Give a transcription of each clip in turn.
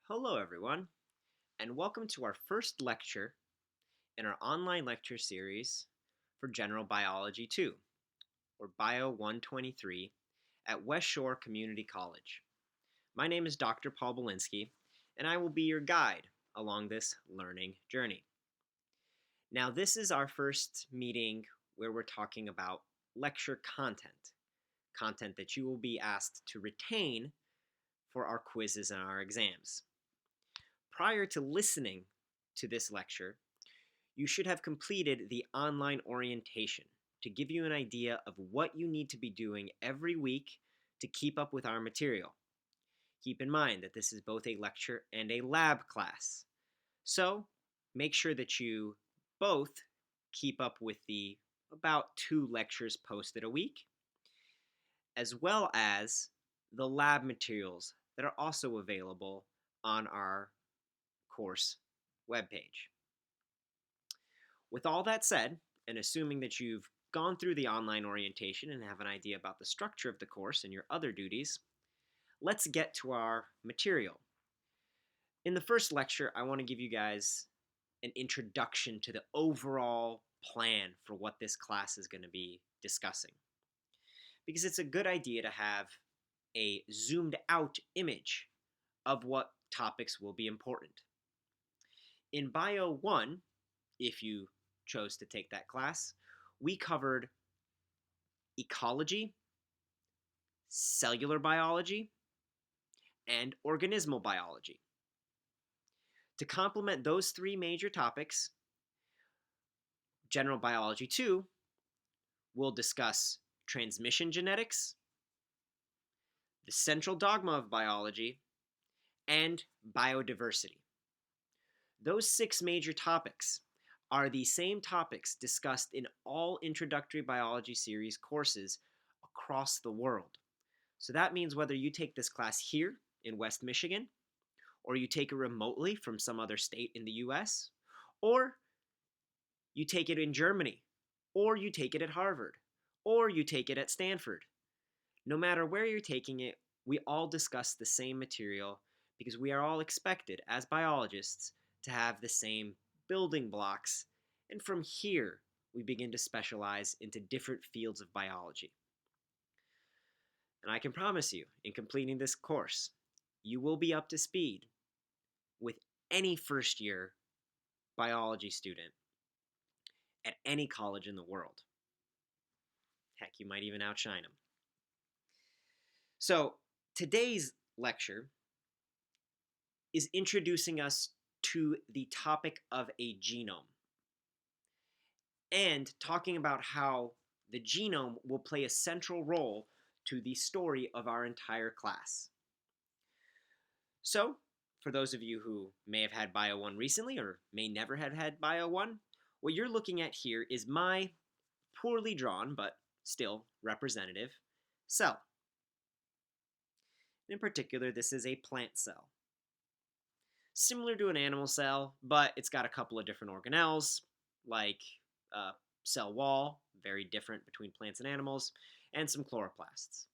Hello, everyone, and welcome to our first lecture in our online lecture series for General Biology 2, or Bio 123, at West Shore Community College. My name is Dr. Paul Belinsky, and I will be your guide along this learning journey. Now, this is our first meeting where we're talking about lecture content that you will be asked to retain for our quizzes and our exams. Prior to listening to this lecture, you should have completed the online orientation to give you an idea of what you need to be doing every week to keep up with our material. Keep in mind that this is both a lecture and a lab class. So make sure that you both keep up with the about 2 lectures posted a week, as well as the lab materials that are also available on our course webpage. With all that said, and assuming that you've gone through the online orientation and have an idea about the structure of the course and your other duties, let's get to our material. In the first lecture, I want to give you guys an introduction to the overall plan for what this class is going to be discussing. Because it's a good idea to have a zoomed out image of what topics will be important. In Bio 1, if you chose to take that class, we covered ecology, cellular biology, and organismal biology. To complement those 3 major topics, General Biology 2 will discuss transmission genetics, the central dogma of biology, and biodiversity. Those 6 major topics are the same topics discussed in all introductory biology series courses across the world. So that means whether you take this class here in West Michigan, or you take it remotely from some other state in the US, or you take it in Germany, or you take it at Harvard, or you take it at Stanford. No matter where you're taking it, we all discuss the same material because we are all expected as biologists to have the same building blocks, and from here we begin to specialize into different fields of biology. And I can promise you, in completing this course, you will be up to speed with any first year biology student at any college in the world. Heck, you might even outshine them. So today's lecture is introducing us to the topic of a genome and talking about how the genome will play a central role to the story of our entire class. So, for those of you who may have had Bio 1 recently or may never have had Bio 1, what you're looking at here is my poorly drawn, but still representative, cell. In particular, this is a plant cell. Similar to an animal cell, but it's got a couple of different organelles, like a cell wall, very different between plants and animals, and some chloroplasts.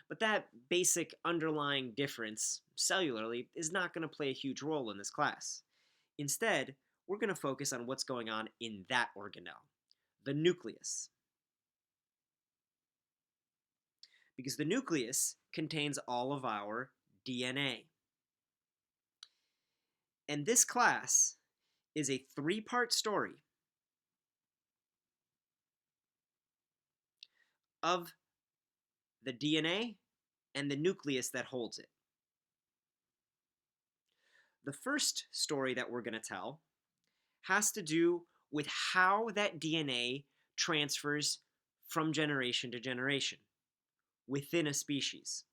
But that basic underlying difference, cellularly, is not going to play a huge role in this class. Instead, we're going to focus on what's going on in that organelle, the nucleus. Because the nucleus contains all of our DNA. And this class is a 3-part story of the DNA and the nucleus that holds it. The first story that we're going to tell has to do with how that DNA transfers from generation to generation within a species.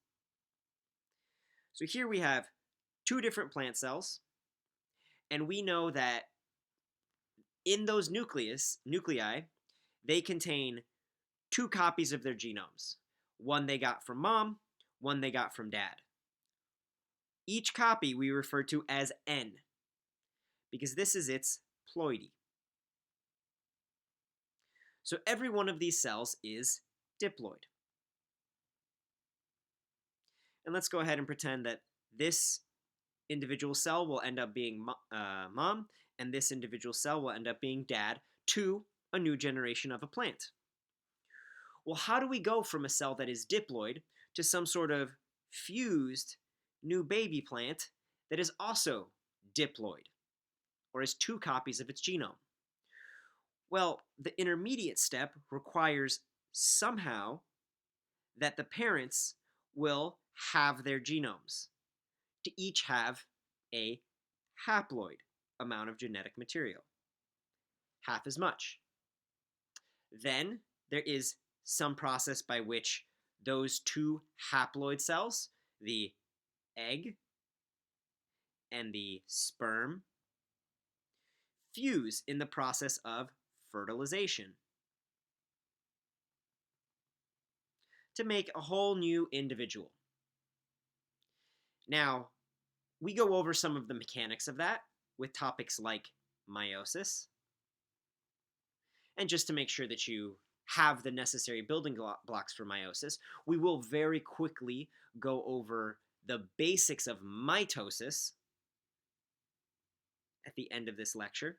So here we have 2 different plant cells, and we know that in those nuclei, they contain 2 copies of their genomes. One they got from mom, one they got from dad. Each copy we refer to as N, because this is its ploidy. So every one of these cells is diploid. And let's go ahead and pretend that this individual cell will end up being mom, and this individual cell will end up being dad to a new generation of a plant. Well, how do we go from a cell that is diploid to some sort of fused new baby plant that is also diploid, or has two copies of its genome? Well, the intermediate step requires somehow that the parents will have their genomes to each have a haploid amount of genetic material, half as much. Then there is some process by which those two haploid cells, the egg and the sperm, fuse in the process of fertilization to make a whole new individual. Now, we go over some of the mechanics of that with topics like meiosis. And just to make sure that you have the necessary building blocks for meiosis, we will very quickly go over the basics of mitosis at the end of this lecture.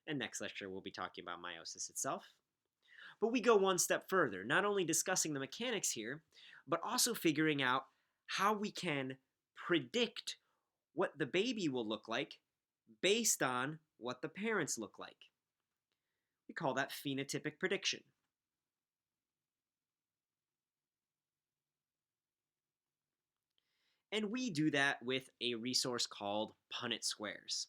And next lecture, we'll be talking about meiosis itself. But we go one step further, not only discussing the mechanics here, but also figuring out how we can predict what the baby will look like based on what the parents look like. We call that phenotypic prediction. And we do that with a resource called Punnett squares.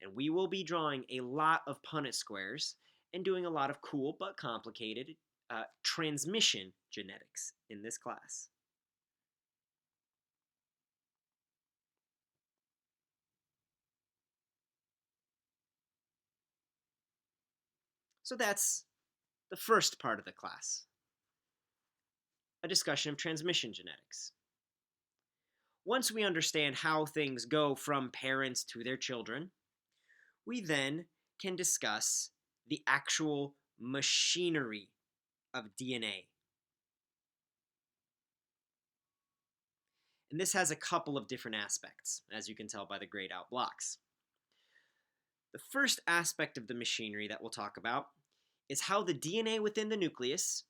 And we will be drawing a lot of Punnett squares and doing a lot of cool but complicated transmission genetics in this class. So that's the first part of the class, a discussion of transmission genetics. Once we understand how things go from parents to their children, we then can discuss the actual machinery of DNA. And this has a couple of different aspects, as you can tell by the grayed out blocks. The first aspect of the machinery that we'll talk about is how the DNA within the nucleus,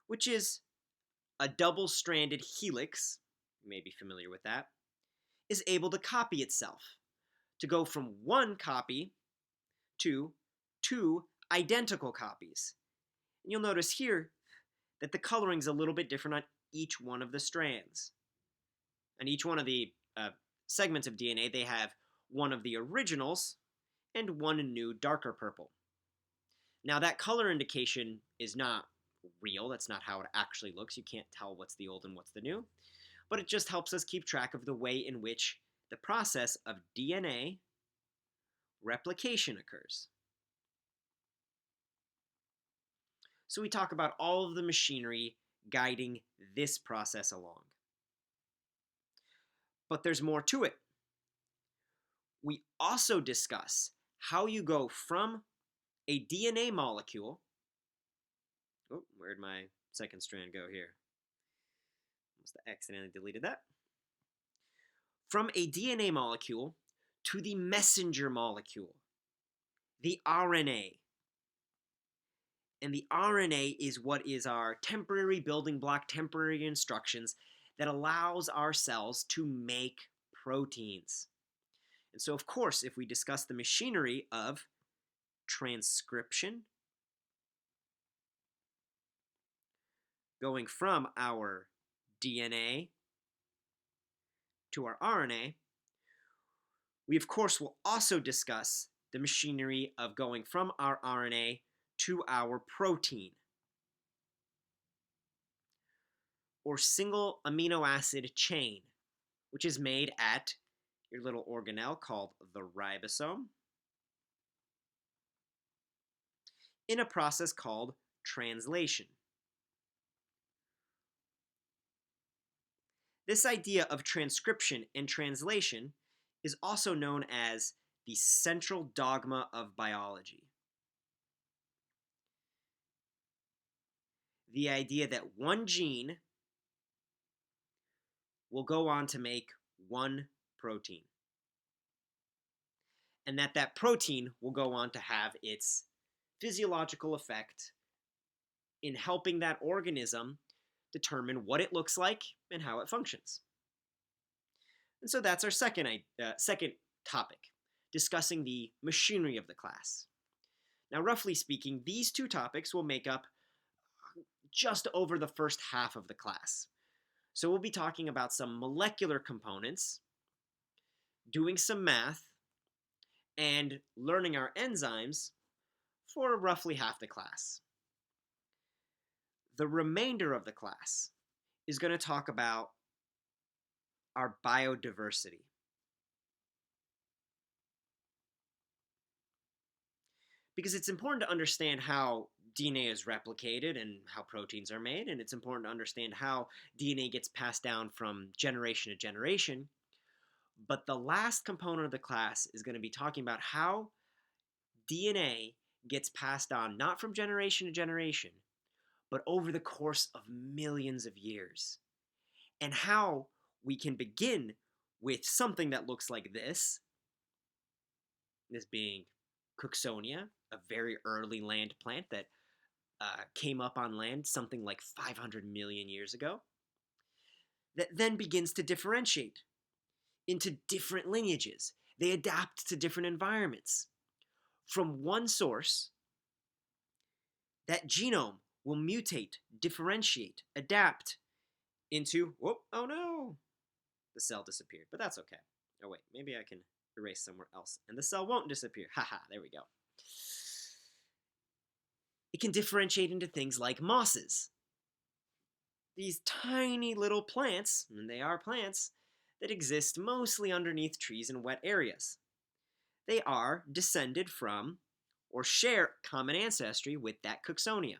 which is a double-stranded helix, you may be familiar with that, is able to copy itself, to go from one copy to two identical copies. And you'll notice here that the coloring is a little bit different on each one of the strands. On each one of the segments of DNA, they have one of the originals and one new darker purple. Now that color indication is not real, that's not how it actually looks. You can't tell what's the old and what's the new, but it just helps us keep track of the way in which the process of DNA replication occurs. So we talk about all of the machinery guiding this process along. But there's more to it. We also discuss how you go from a DNA molecule. Oh, where'd my second strand go here? Must have accidentally deleted that. From a DNA molecule to the messenger molecule, the RNA. And the RNA is what is our temporary building block, temporary instructions that allows our cells to make proteins. And so, of course, if we discuss the machinery of transcription, going from our DNA to our RNA, we, of course, will also discuss the machinery of going from our RNA to our protein, or single amino acid chain, which is made at your little organelle called the ribosome in a process called translation. This idea of transcription and translation is also known as the central dogma of biology. The idea that one gene will go on to make one protein. And that protein will go on to have its physiological effect in helping that organism determine what it looks like and how it functions. And so that's our second topic, discussing the machinery of the class. Now, roughly speaking, these two topics will make up just over the first half of the class. So we'll be talking about some molecular components, doing some math, and learning our enzymes for roughly half the class. The remainder of the class is going to talk about our biodiversity. Because it's important to understand how DNA is replicated and how proteins are made, and it's important to understand how DNA gets passed down from generation to generation. But the last component of the class is going to be talking about how DNA gets passed on not from generation to generation, but over the course of millions of years. And how we can begin with something that looks like this being Cooksonia, a very early land plant that came up on land something like 500 million years ago, that then begins to differentiate into different lineages. They adapt to different environments. From one source, that genome will mutate, differentiate, adapt into, oh no, the cell disappeared, but that's okay. Oh wait, maybe I can erase somewhere else and the cell won't disappear. Haha, there we go. It can differentiate into things like mosses. These tiny little plants, and they are plants, that exist mostly underneath trees in wet areas. They are descended from or share common ancestry with that Cooksonia.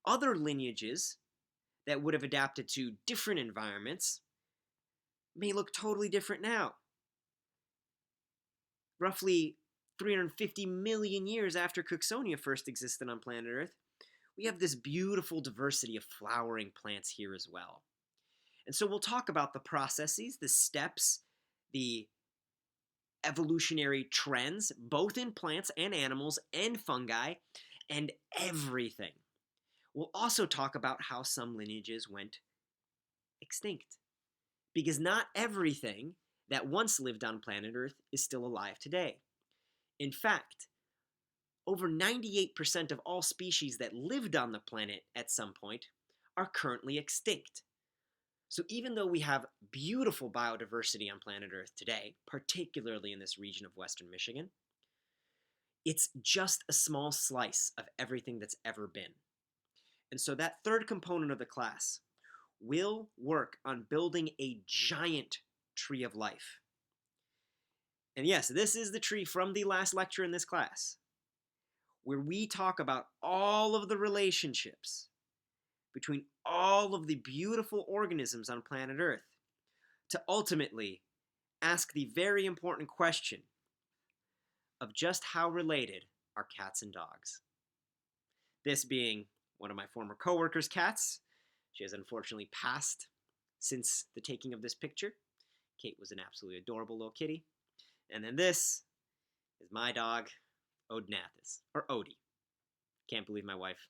Other lineages that would have adapted to different environments may look totally different now. Roughly 350 million years after Cooksonia first existed on planet Earth, we have this beautiful diversity of flowering plants here as well. And so we'll talk about the processes, the steps, the evolutionary trends, both in plants and animals and fungi, and everything. We'll also talk about how some lineages went extinct. Because not everything that once lived on planet Earth is still alive today. In fact, over 98% of all species that lived on the planet at some point are currently extinct. So even though we have beautiful biodiversity on planet Earth today, particularly in this region of Western Michigan, it's just a small slice of everything that's ever been. And so that third component of the class will work on building a giant tree of life. And yes, this is the tree from the last lecture in this class, where we talk about all of the relationships between all of the beautiful organisms on planet Earth to ultimately ask the very important question of just how related are cats and dogs. This being one of my former coworkers' cats. She has unfortunately passed since the taking of this picture. Kate was an absolutely adorable little kitty. And then this is my dog, Odnathus, or Odie. Can't believe my wife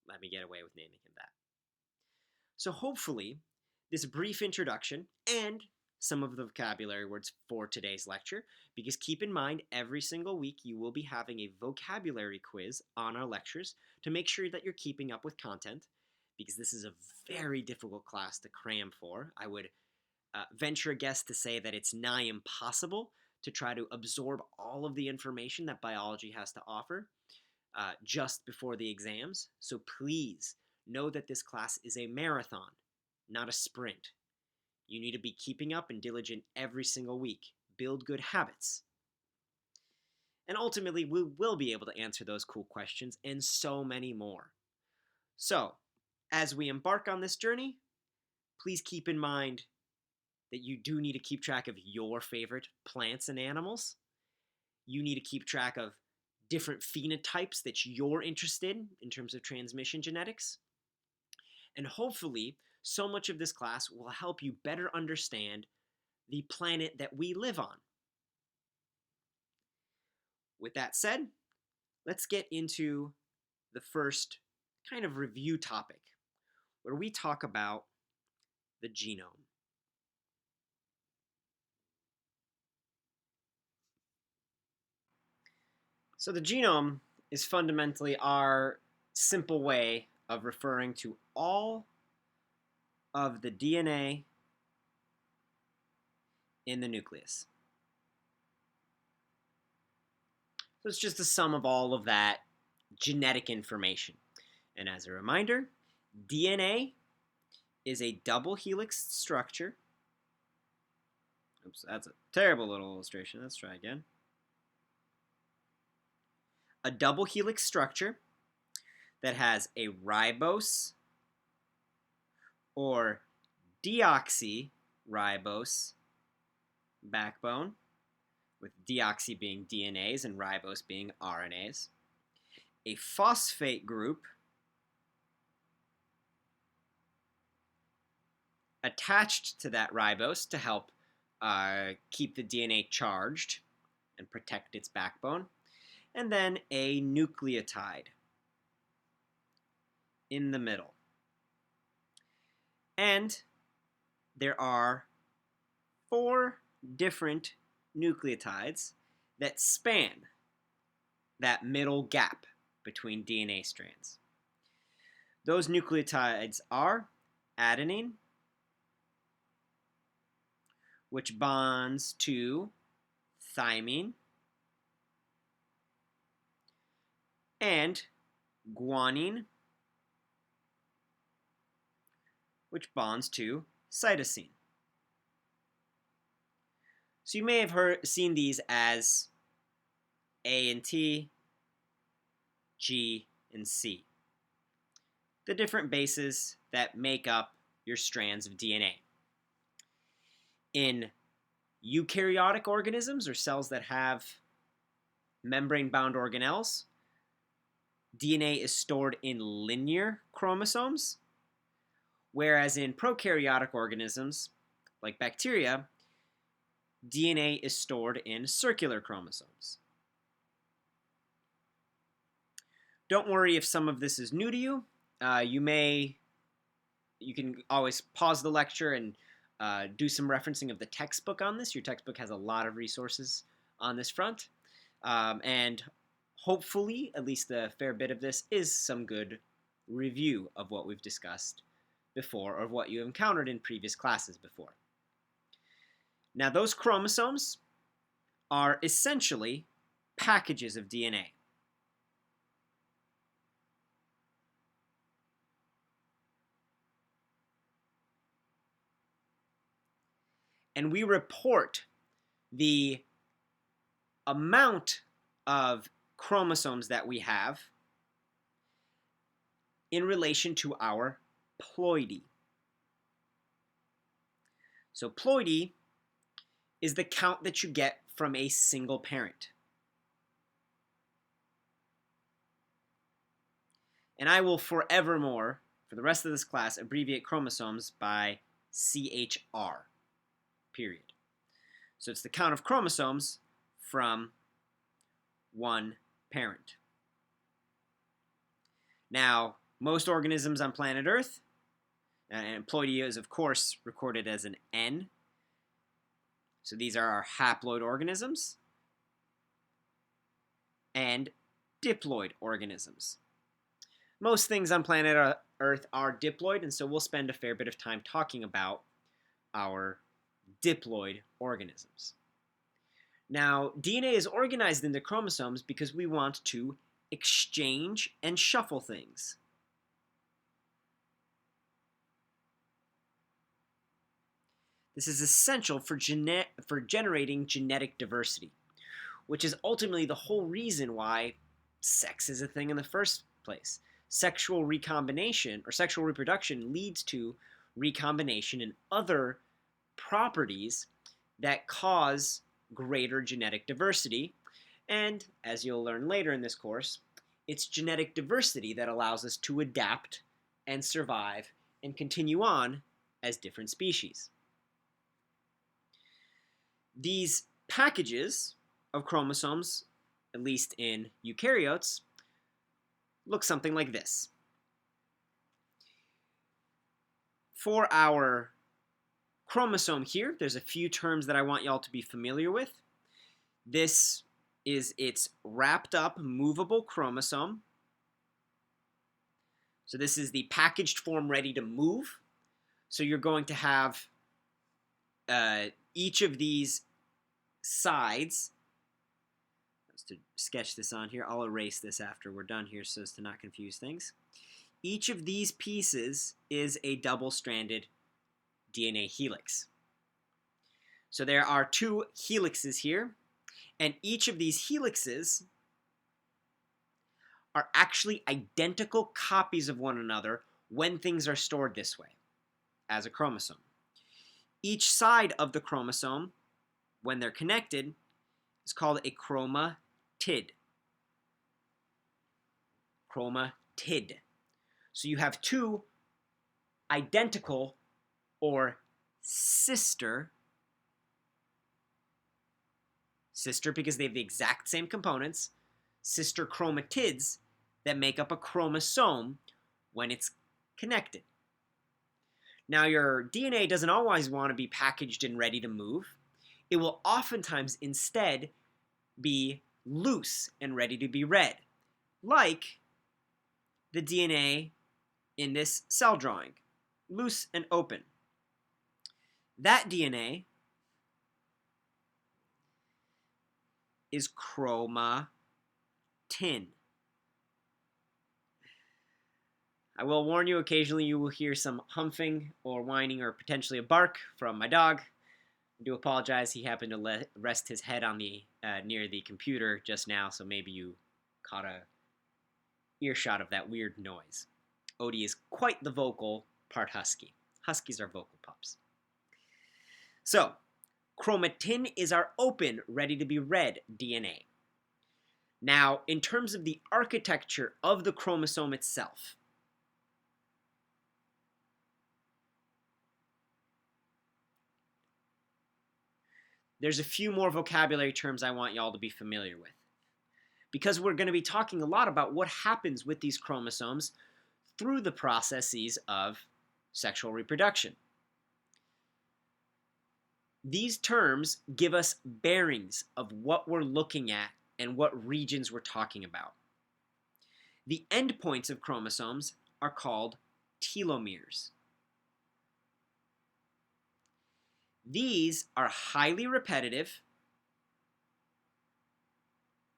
let me get away with naming him that. So hopefully, this brief introduction and some of the vocabulary words for today's lecture, because keep in mind, every single week you will be having a vocabulary quiz on our lectures to make sure that you're keeping up with content, because this is a very difficult class to cram for. I would venture a guess to say that it's nigh impossible to try to absorb all of the information that biology has to offer just before the exams. So please know that this class is a marathon, not a sprint. You need to be keeping up and diligent every single week. Build good habits. And ultimately, we will be able to answer those cool questions and so many more. So, as we embark on this journey, please keep in mind that you do need to keep track of your favorite plants and animals. You need to keep track of different phenotypes that you're interested in terms of transmission genetics. And hopefully, so much of this class will help you better understand the planet that we live on. With that said, let's get into the first kind of review topic, where we talk about the genome. So the genome is fundamentally our simple way of referring to all of the DNA in the nucleus. So it's just the sum of all of that genetic information. And as a reminder, DNA is a double helix structure. Oops, that's a terrible little illustration. Let's try again. A double helix structure that has a ribose or deoxyribose backbone, with deoxy being DNAs and ribose being RNAs. A phosphate group attached to that ribose to help keep the DNA charged and protect its backbone. And then a nucleotide in the middle. And there are 4 different nucleotides that span that middle gap between DNA strands. Those nucleotides are adenine, which bonds to thymine, and guanine, which bonds to cytosine. So you may have seen these as A and T, G and C, the different bases that make up your strands of DNA. In eukaryotic organisms, or cells that have membrane-bound organelles, DNA is stored in linear chromosomes, whereas in prokaryotic organisms, like bacteria, DNA is stored in circular chromosomes. Don't worry if some of this is new to you. You can always pause the lecture and do some referencing of the textbook on this. Your textbook has a lot of resources on this front. And hopefully, at least a fair bit of this is some good review of what we've discussed before, or what you encountered in previous classes before. Now, those chromosomes are essentially packages of DNA. And we report the amount of chromosomes that we have in relation to our ploidy. So ploidy is the count that you get from a single parent. And I will forevermore, for the rest of this class, abbreviate chromosomes by CHR, period. So it's the count of chromosomes from one parent. Now, most organisms on planet Earth, and ploidy is of course recorded as an N, so these are our haploid organisms, and diploid organisms. Most things on planet Earth are diploid, and so we'll spend a fair bit of time talking about our diploid organisms. Now, DNA is organized into chromosomes because we want to exchange and shuffle things. This is essential for generating genetic diversity, which is ultimately the whole reason why sex is a thing in the first place. Sexual recombination, or sexual reproduction, leads to recombination and other properties that cause greater genetic diversity. And as you'll learn later in this course, it's genetic diversity that allows us to adapt and survive and continue on as different species. These packages of chromosomes, at least in eukaryotes, look something like this. For our chromosome here, there's a few terms that I want y'all to be familiar with. This is its wrapped up movable chromosome. So this is the packaged form ready to move. So you're going to have each of these sides. Let's to sketch this on here. I'll erase this after we're done here so as to not confuse things. Each of these pieces is a double-stranded DNA helix. So there are 2 helixes here, and each of these helixes are actually identical copies of one another when things are stored this way, as a chromosome. Each side of the chromosome, when they're connected, is called a chromatid. Chromatid. So you have 2 identical or sister because they have the exact same components, sister chromatids that make up a chromosome when it's connected. Now, your DNA doesn't always want to be packaged and ready to move. It will oftentimes instead be loose and ready to be read, like the DNA in this cell drawing, loose and open. That DNA is chromatin. I will warn you, occasionally you will hear some humping or whining or potentially a bark from my dog. I do apologize. He happened to rest his head on the near the computer just now, so maybe you caught a earshot of that weird noise. Odie is quite the vocal part husky. Huskies are vocal pups. So, chromatin is our open, ready to be read DNA. Now, in terms of the architecture of the chromosome itself, there's a few more vocabulary terms I want y'all to be familiar with, because we're going to be talking a lot about what happens with these chromosomes through the processes of sexual reproduction. These terms give us bearings of what we're looking at and what regions we're talking about. The endpoints of chromosomes are called telomeres. These are highly repetitive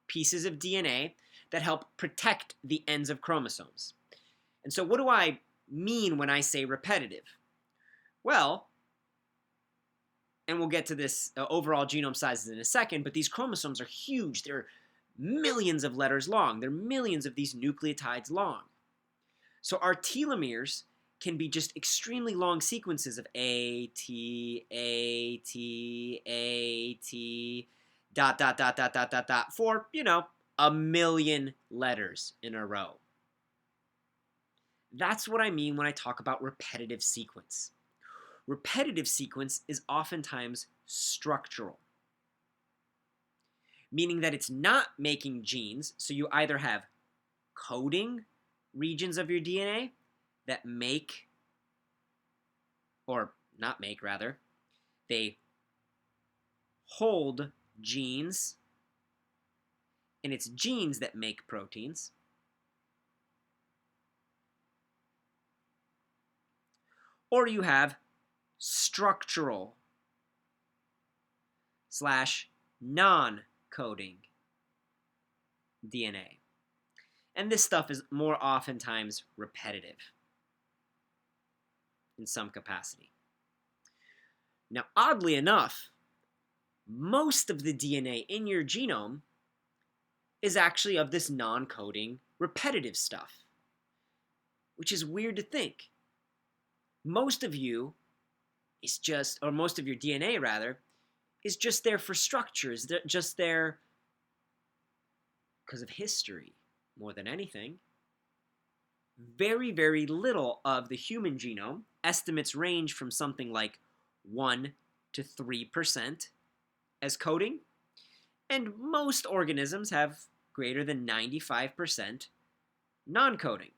pieces of DNA that help protect the ends of chromosomes. And so what do I mean when I say repetitive? Well, and we'll get to this overall genome sizes in a second, but these chromosomes are huge. They're millions of letters long. They're millions of these nucleotides long. So our telomeres can be just extremely long sequences of A, T, A, T, A, T, dot, dot, dot, dot, dot, dot, dot, for, a million letters in a row. That's what I mean when I talk about repetitive sequence. Repetitive sequence is oftentimes structural, meaning that it's not making genes, so you either have coding regions of your DNA that make, or not make rather, they hold genes, and it's genes that make proteins, or you have structural / non-coding DNA. And this stuff is more oftentimes repetitive in some capacity. Now, oddly enough, most of the DNA in your genome is actually of this non-coding repetitive stuff, which is weird to think. Most of you is just, or most of your DNA rather, is just there for structures, just there because of history more than anything. Very, very little of the human genome, estimates range from something like 1 to 3%, as coding, and most organisms have greater than 95% non-coding.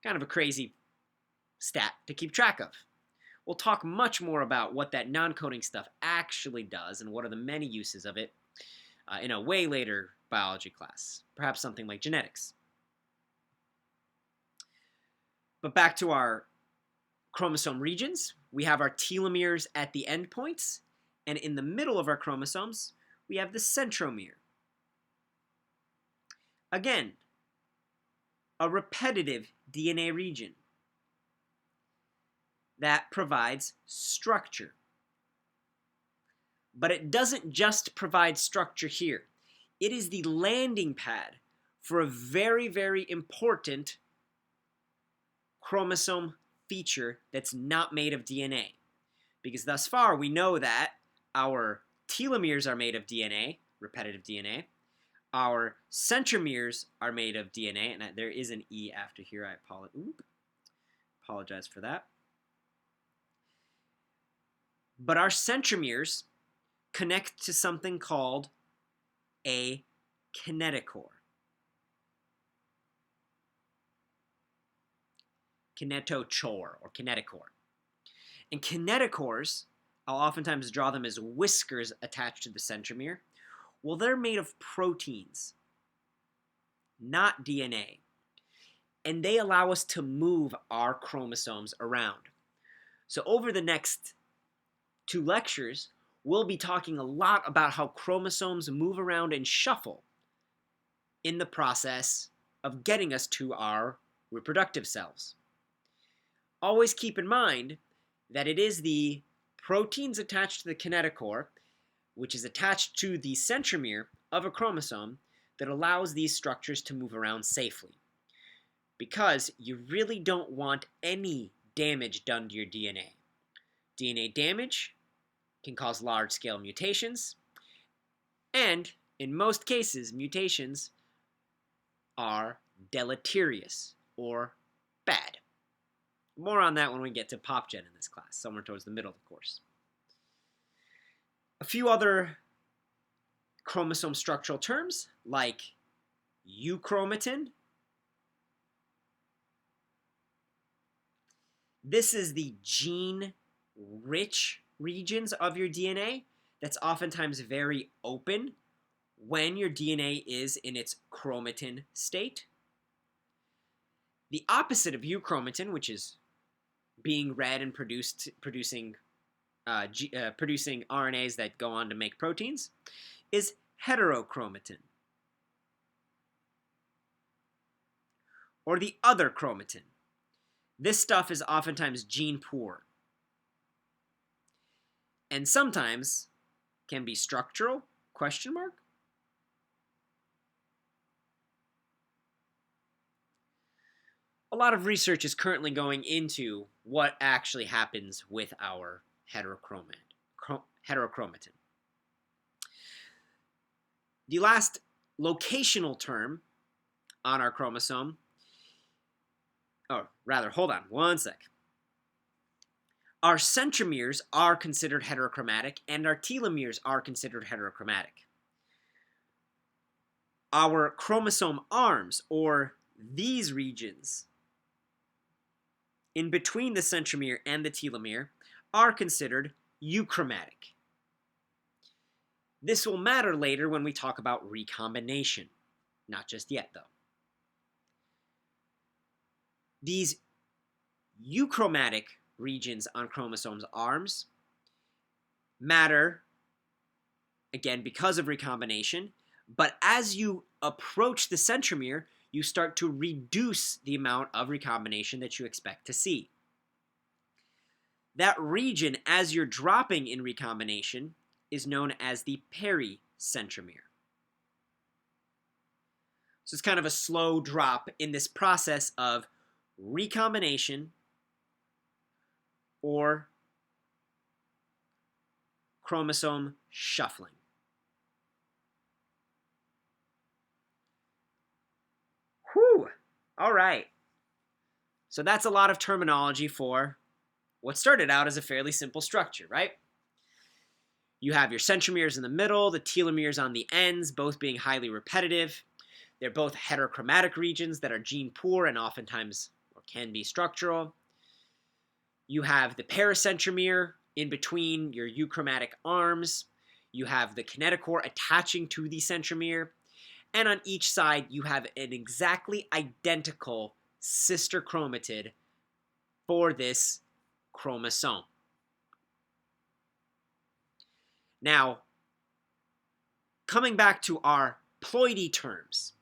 Kind of a crazy stat to keep track of. We'll talk much more about what that non-coding stuff actually does and what are the many uses of it in a way later biology class, perhaps something like genetics. But back to our chromosome regions, we have our telomeres at the endpoints, and in the middle of our chromosomes, we have the centromere. Again, a repetitive DNA region that provides structure. But it doesn't just provide structure here. It is the landing pad for a very, very important chromosome feature that's not made of DNA. Because thus far, we know that our telomeres are made of DNA, repetitive DNA. Our centromeres are made of DNA, and there is an E after here. I apologize for that. But our centromeres connect to something called a kinetochore. Kinetochore or kinetochore. And kinetochores, I'll oftentimes draw them as whiskers attached to the centromere. Well, they're made of proteins, not DNA. And they allow us to move our chromosomes around. So over the next 2 lectures, we'll be talking a lot about how chromosomes move around and shuffle in the process of getting us to our reproductive cells. Always keep in mind that it is the proteins attached to the kinetochore, which is attached to the centromere of a chromosome, that allows these structures to move around safely. Because you really don't want any damage done to your DNA. DNA damage can cause large-scale mutations, and in most cases, mutations are deleterious or bad. More on that when we get to PopGen in this class, somewhere towards the middle of the course. A few other chromosome structural terms, like euchromatin. This is the gene-rich regions of your DNA that's oftentimes very open when your DNA is in its chromatin state. The opposite of euchromatin, which is being read and producing RNAs that go on to make proteins, is heterochromatin, or the other chromatin. This stuff is oftentimes gene poor, and sometimes can be structural, ? A lot of research is currently going into what actually happens with our heterochromatin. The last locational term on our chromosome, hold on one sec. Our centromeres are considered heterochromatic, and our telomeres are considered heterochromatic. Our chromosome arms, or these regions in between the centromere and the telomere, are considered euchromatic. This will matter later when we talk about recombination. Not just yet, though. These euchromatic regions on chromosomes' arms matter, again, because of recombination, but as you approach the centromere, you start to reduce the amount of recombination that you expect to see. That region, as you're dropping in recombination, is known as the pericentromere. So it's kind of a slow drop in this process of recombination or chromosome shuffling. Whew! All right. So that's a lot of terminology for what started out as a fairly simple structure, right? You have your centromeres in the middle, the telomeres on the ends, both being highly repetitive. They're both heterochromatic regions that are gene poor and oftentimes or can be structural. You have the paracentromere in between your euchromatic arms. You have the kinetochore attaching to the centromere. And on each side, you have an exactly identical sister chromatid for this chromosome. Now, coming back to our ploidy terms,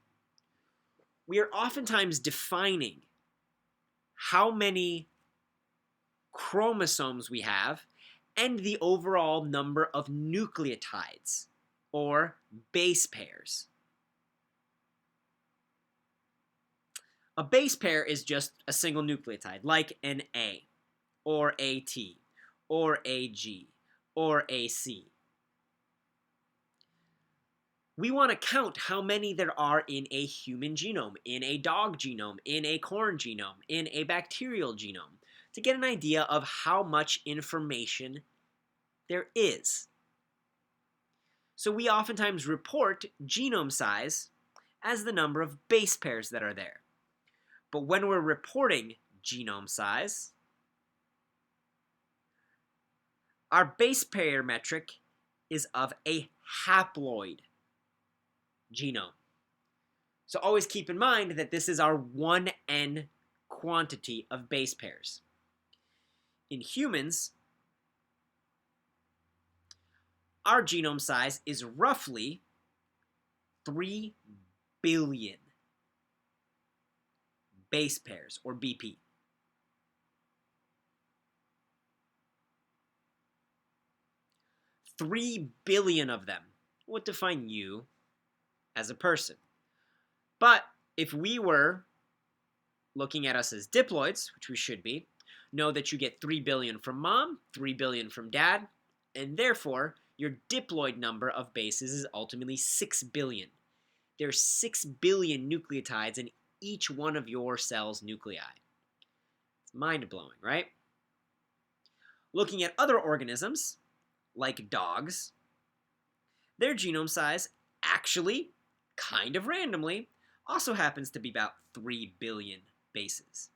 we are oftentimes defining how many chromosomes we have and the overall number of nucleotides or base pairs. A base pair is just a single nucleotide, like an A, or AT, or AG, or AC. We want to count how many there are in a human genome, in a dog genome, in a corn genome, in a bacterial genome, to get an idea of how much information there is. So we oftentimes report genome size as the number of base pairs that are there. But when we're reporting genome size, our base pair metric is of a haploid genome. So always keep in mind that this is our 1n quantity of base pairs. In humans, our genome size is roughly 3 billion base pairs, or BP. $3 billion of them would define you as a person. But if we were looking at us as diploids, which we should be, know that you get 3 billion from mom, 3 billion from dad, and therefore your diploid number of bases is ultimately 6 billion. There's 6 billion nucleotides in each one of your cell's nuclei. It's mind-blowing, right? Looking at other organisms, like dogs, their genome size actually, kind of randomly, also happens to be about 3 billion bases.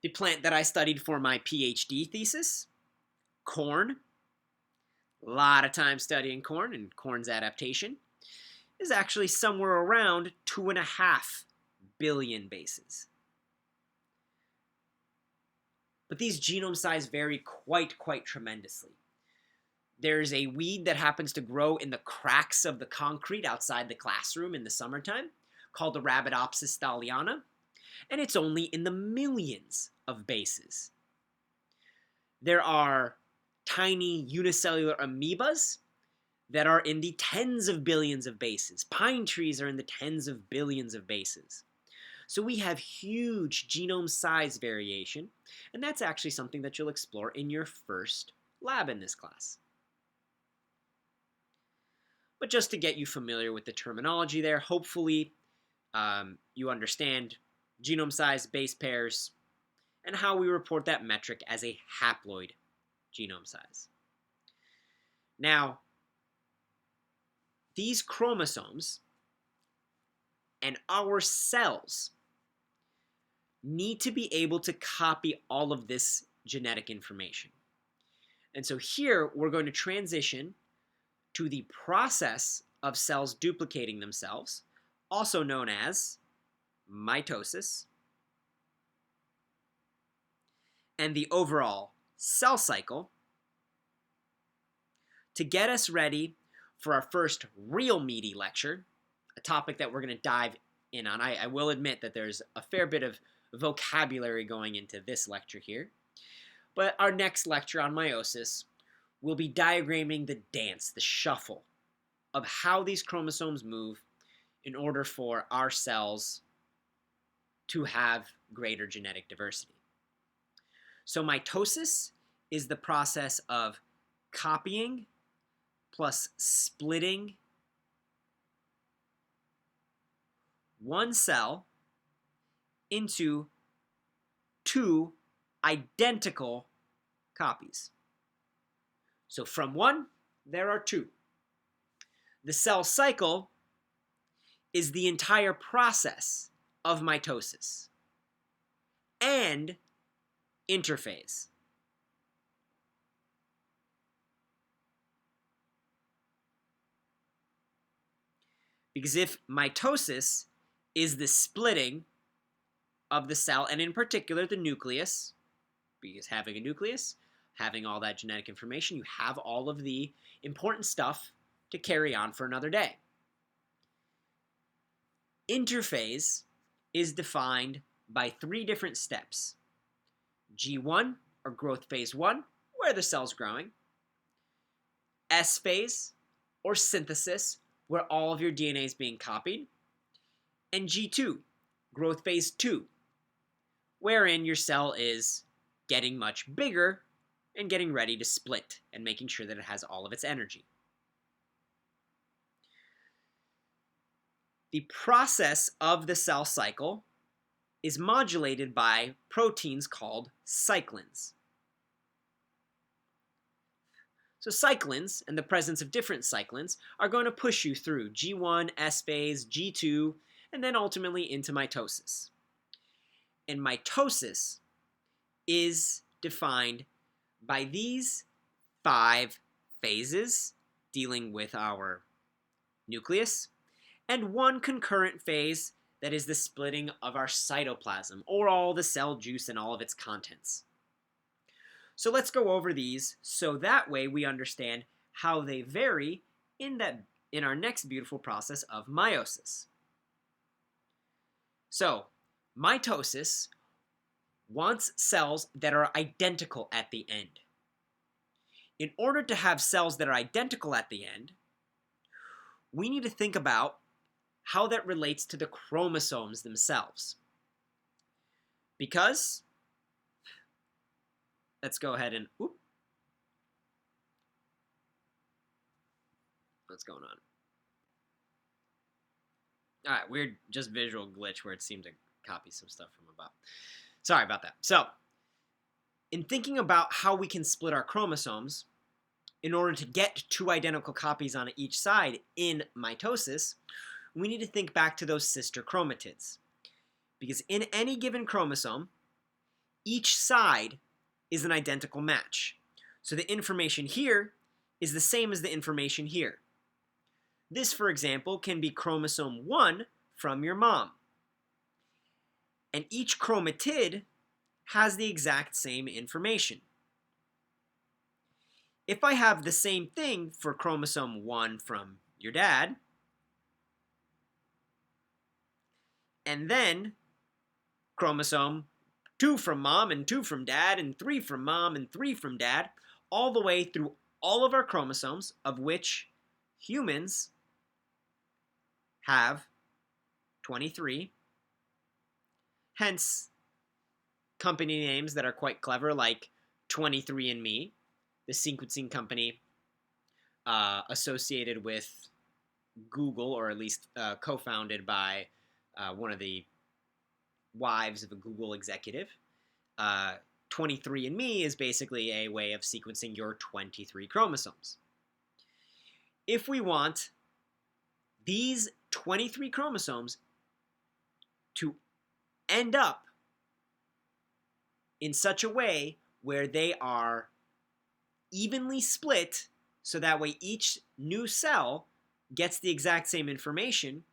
The plant that I studied for my PhD thesis, corn, a lot of time studying corn and corn's adaptation, is actually somewhere around 2.5 billion bases. But these genome size vary quite tremendously. There's a weed that happens to grow in the cracks of the concrete outside the classroom in the summertime called the Arabidopsis thaliana, and it's only in the millions of bases. There are tiny unicellular amoebas that are in the tens of billions of bases. Pine trees are in the tens of billions of bases. So we have huge genome size variation, and that's actually something that you'll explore in your first lab in this class. But just to get you familiar with the terminology there, hopefully you understand genome size, base pairs, and how we report that metric as a haploid genome size. Now, these chromosomes and our cells need to be able to copy all of this genetic information. And so here we're going to transition to the process of cells duplicating themselves, also known as mitosis, and the overall cell cycle to get us ready for our first real meaty lecture, a topic that we're going to dive in on. I will admit that there's a fair bit of vocabulary going into this lecture here, but our next lecture on meiosis will be diagramming the dance, the shuffle of how these chromosomes move in order for our cells to have greater genetic diversity. So mitosis is the process of copying plus splitting one cell into two identical copies. So from one, there are two. The cell cycle is the entire process of mitosis and interphase. Because if mitosis is the splitting of the cell, and in particular the nucleus, because having a nucleus, having all that genetic information, you have all of the important stuff to carry on for another day. Interphase is defined by three different steps. G1, or growth phase 1, where the cell's growing. S phase, or synthesis, where all of your DNA is being copied. And G2, growth phase 2, wherein your cell is getting much bigger and getting ready to split and making sure that it has all of its energy. The process of the cell cycle is modulated by proteins called cyclins. So cyclins, and the presence of different cyclins, are going to push you through G1, S phase, G2, and then ultimately into mitosis. And mitosis is defined by these 5 phases dealing with our nucleus, and one concurrent phase that is the splitting of our cytoplasm, or all the cell juice and all of its contents. So let's go over these so that way we understand how they vary in our next beautiful process of meiosis. So, mitosis wants cells that are identical at the end. In order to have cells that are identical at the end, we need to think about how that relates to the chromosomes themselves. Because, let's go ahead and, what's going on? All right, weird, just visual glitch where it seemed to copy some stuff from above. Sorry about that. So, in thinking about how we can split our chromosomes, in order to get 2 identical copies on each side in mitosis, we need to think back to those sister chromatids. Because in any given chromosome, each side is an identical match. So the information here is the same as the information here. This, for example, can be chromosome 1 from your mom. And each chromatid has the exact same information. If I have the same thing for chromosome 1 from your dad, and then chromosome 2 from mom and 2 from dad and 3 from mom and 3 from dad, all the way through all of our chromosomes, of which humans have 23. Hence, company names that are quite clever, like 23andMe, the sequencing company associated with Google, or at least co-founded by one of the wives of a Google executive. 23andMe is basically a way of sequencing your 23 chromosomes. If we want these 23 chromosomes to end up in such a way where they are evenly split, so that way each new cell gets the exact same information,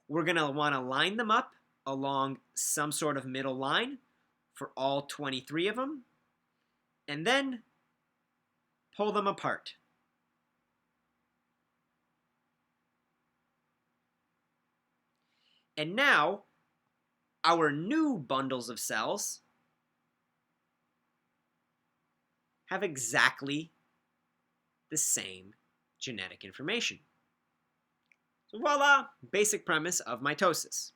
we're going to want to line them up along some sort of middle line for all 23 of them, and then pull them apart. And now, our new bundles of cells have exactly the same genetic information. So voila, basic premise of mitosis.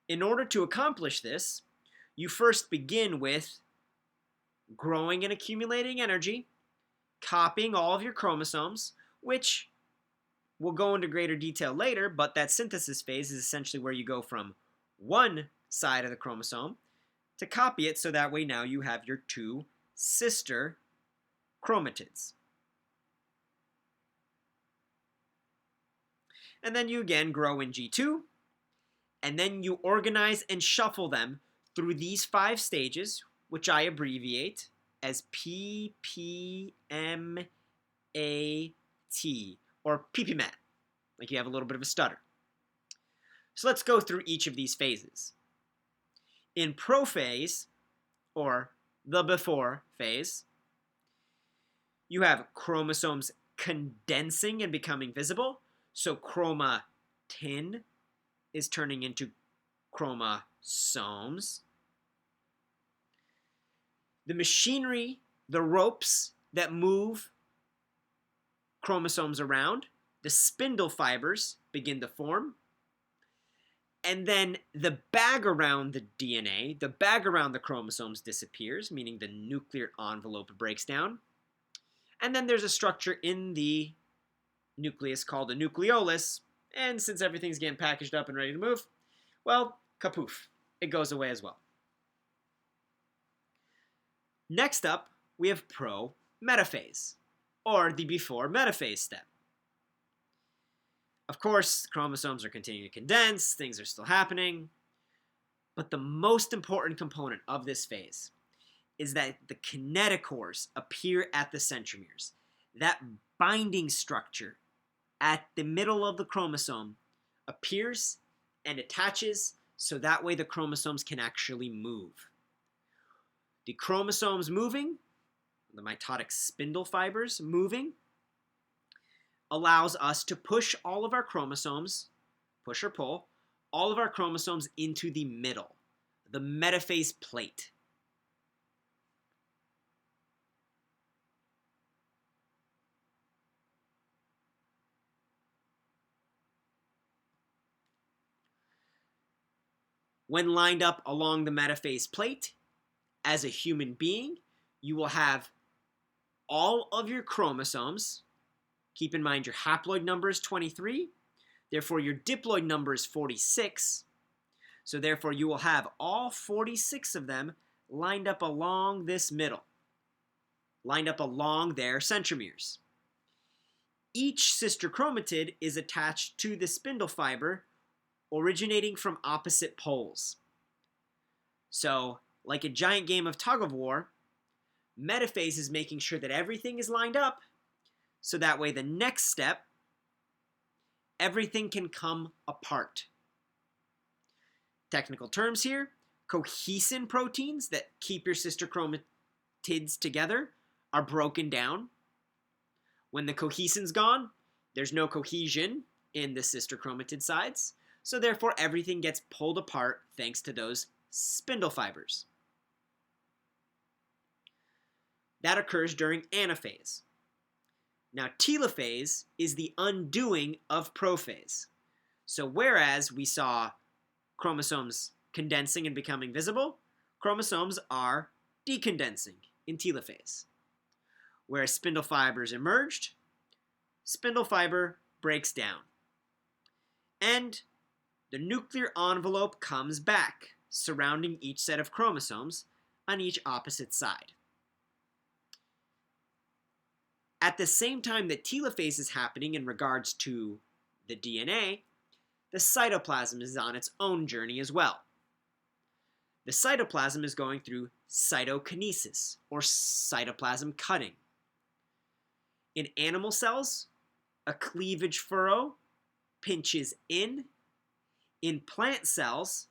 In order to accomplish this, you first begin with growing and accumulating energy, copying all of your chromosomes, which we'll go into greater detail later, but that synthesis phase is essentially where you go from one side of the chromosome to copy it so that way now you have your two sister chromatids. And then you again grow in G2, and then you organize and shuffle them through these 5 stages, which I abbreviate as PPMAT, or PPMAT, like you have a little bit of a stutter. So let's go through each of these phases. In prophase, or the before phase, you have chromosomes condensing and becoming visible. So chromatin is turning into chromosomes. The machinery, the ropes that move chromosomes around, the spindle fibers begin to form. And then the bag around the DNA, the bag around the chromosomes disappears, meaning the nuclear envelope breaks down. And then there's a structure in the nucleus called a nucleolus, and since everything's getting packaged up and ready to move, well, kapoof, it goes away as well. Next up, we have pro-metaphase, or the before metaphase step. Of course, chromosomes are continuing to condense, things are still happening, but the most important component of this phase is that the kinetochores appear at the centromeres. That binding structure at the middle of the chromosome appears and attaches so that way the chromosomes can actually move. The chromosomes moving, the mitotic spindle fibers moving, allows us to push all of our chromosomes, push or pull, all of our chromosomes into the middle, the metaphase plate. When lined up along the metaphase plate, as a human being, you will have all of your chromosomes. Keep in mind your haploid number is 23, therefore your diploid number is 46. So therefore you will have all 46 of them lined up along this middle, lined up along their centromeres. Each sister chromatid is attached to the spindle fiber originating from opposite poles. So, like a giant game of tug of war, metaphase is making sure that everything is lined up so that way the next step, everything can come apart. Technical terms here, cohesin proteins that keep your sister chromatids together are broken down. When the cohesin's gone, there's no cohesion in the sister chromatid sides, so therefore everything gets pulled apart thanks to those spindle fibers. That occurs during anaphase. Now, telophase is the undoing of prophase. So whereas we saw chromosomes condensing and becoming visible, chromosomes are decondensing in telophase. Whereas spindle fibers emerged, spindle fiber breaks down. And the nuclear envelope comes back, surrounding each set of chromosomes on each opposite side. At the same time that telophase is happening in regards to the DNA, the cytoplasm is on its own journey as well. The cytoplasm is going through cytokinesis, or cytoplasm cutting. In animal cells, a cleavage furrow pinches in. In plant cells,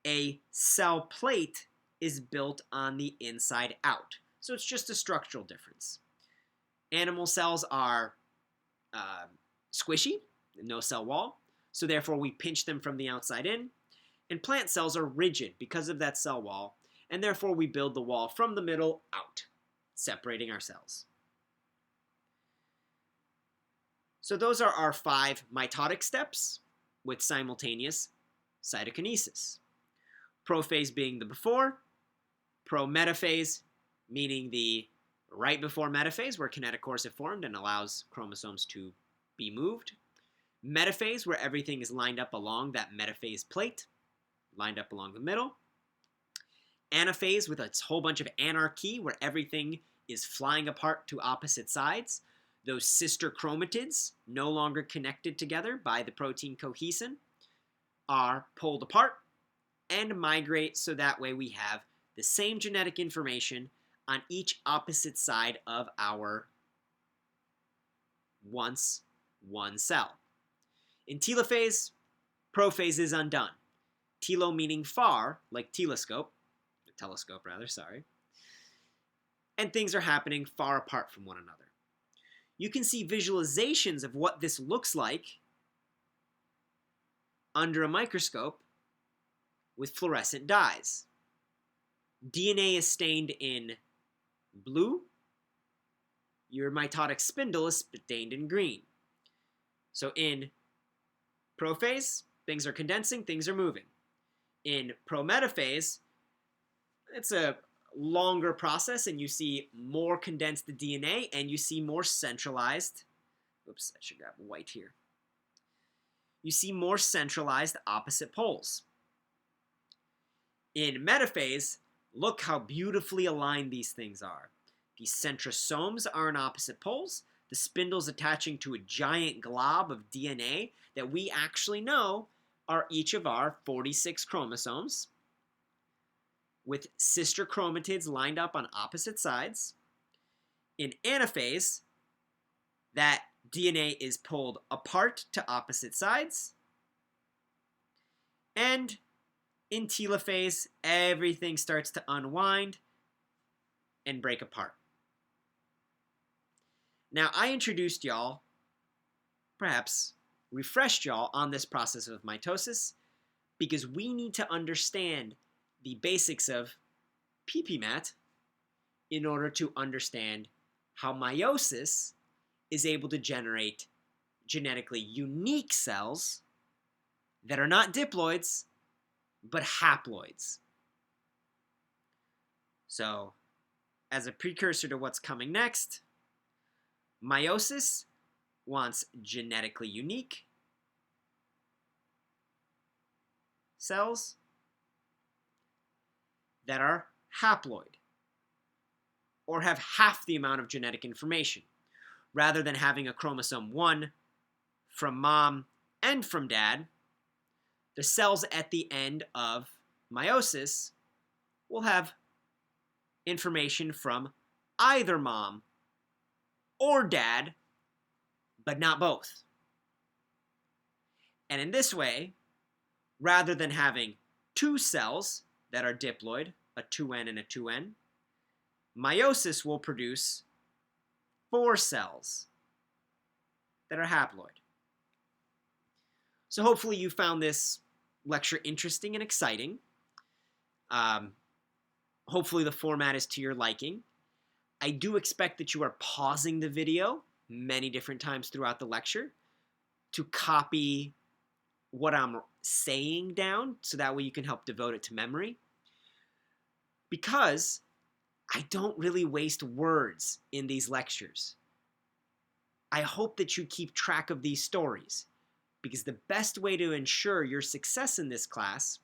a cell plate is built on the inside out. So it's just a structural difference. Animal cells are squishy, no cell wall, so therefore we pinch them from the outside in. And plant cells are rigid because of that cell wall, and therefore we build the wall from the middle out, separating our cells. So those are our 5 mitotic steps with simultaneous cytokinesis. Prophase being the before, prometaphase meaning the right before metaphase where kinetochores have formed and allows chromosomes to be moved. Metaphase where everything is lined up along that metaphase plate. lined up along the middle. Anaphase with its whole bunch of anarchy where everything is flying apart to opposite sides. Those sister chromatids, no longer connected together by the protein cohesin, are pulled apart and migrate so that way we have the same genetic information on each opposite side of our once one cell. In telophase, prophase is undone. Telo meaning far, like telescope, sorry. And things are happening far apart from one another. You can see visualizations of what this looks like under a microscope with fluorescent dyes. DNA is stained in blue. Your mitotic spindle is stained in green. So in prophase, things are condensing, things are moving. In prometaphase, it's a longer process and you see more condensed DNA and you see more centralized, oops, I should grab white here. You see more centralized opposite poles. In metaphase, look how beautifully aligned these things are. These centrosomes are in opposite poles. The spindle's attaching to a giant glob of DNA that we actually know are each of our 46 chromosomes, with sister chromatids lined up on opposite sides. In anaphase, that DNA is pulled apart to opposite sides. And in telophase, everything starts to unwind and break apart. Now, I introduced y'all, perhaps refreshed y'all on this process of mitosis because we need to understand the basics of PPMAT in order to understand how meiosis is able to generate genetically unique cells that are not diploids, but haploids. So, as a precursor to what's coming next, meiosis wants genetically unique cells that are haploid or have half the amount of genetic information. Rather than having a chromosome 1 from mom and from dad, the cells at the end of meiosis will have information from either mom or dad, but not both. And in this way, rather than having two cells that are diploid, a 2N and a 2N, meiosis will produce 4 cells that are haploid. So hopefully you found this lecture interesting and exciting. Hopefully the format is to your liking. I do expect that you are pausing the video many different times throughout the lecture to copy what I'm saying down so that way you can help devote it to memory. Because I don't really waste words in these lectures. I hope that you keep track of these stories because the best way to ensure your success in this class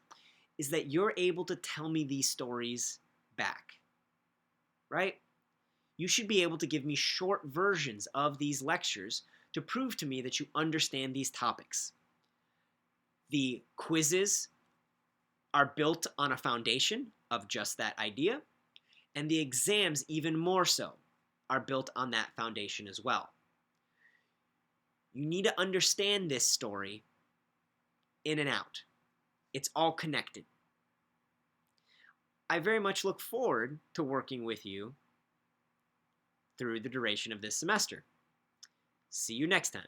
is that you're able to tell me these stories back, right? You should be able to give me short versions of these lectures to prove to me that you understand these topics. The quizzes are built on a foundation of just that idea, and the exams, even more so, are built on that foundation as well. You need to understand this story in and out. It's all connected. I very much look forward to working with you through the duration of this semester. See you next time.